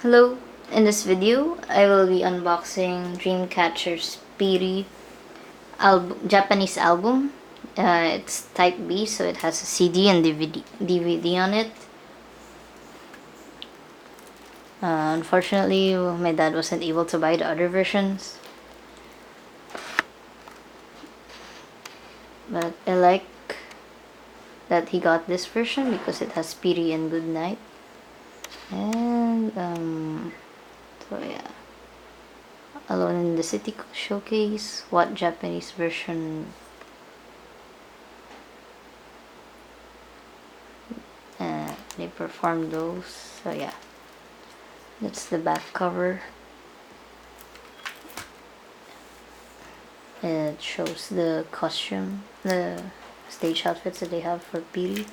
Hello, in this video, I will be unboxing Dreamcatcher's Piri Japanese album. It's type B, so it has a CD and DVD on it. Unfortunately, my dad wasn't able to buy the other versions. But I like that he got this version because it has Piri and Goodnight. And so yeah, Alone in the City showcase. What Japanese version? They performed those. So yeah, that's the back cover. It shows the costume, the stage outfits that they have for Piri.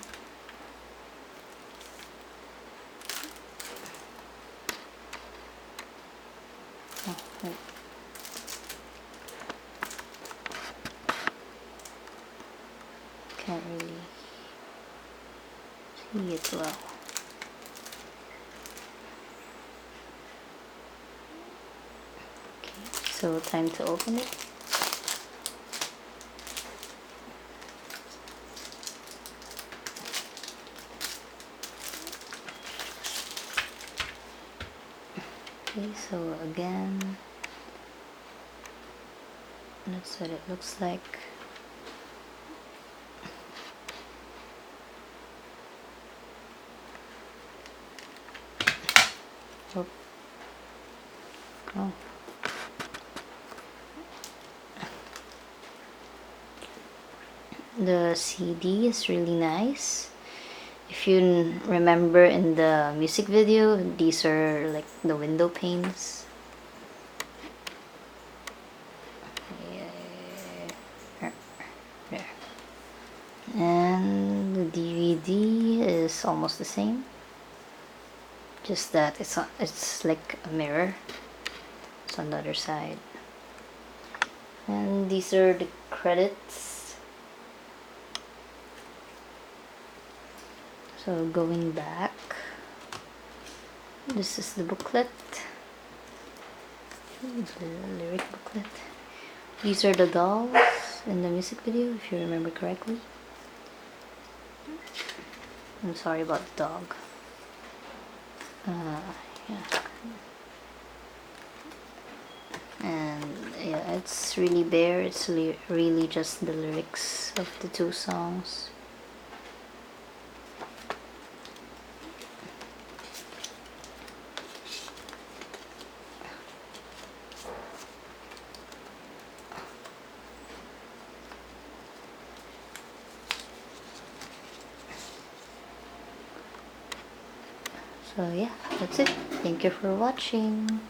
Can't really see it well. Okay, so time to open it. Okay, so again, that's what it looks like. Oh. The CD is really nice. If you remember in the music video, these are like the window panes. There. And the DVD is almost the same. Just that it's like a mirror. It's on the other side. And these are the credits. So going back, this is the booklet, the lyric booklet. These are the dolls in the music video, if you remember correctly. I'm sorry about the dog. Yeah. And yeah, it's really bare. It's really just the lyrics of the two songs. So yeah, that's it. Thank you for watching.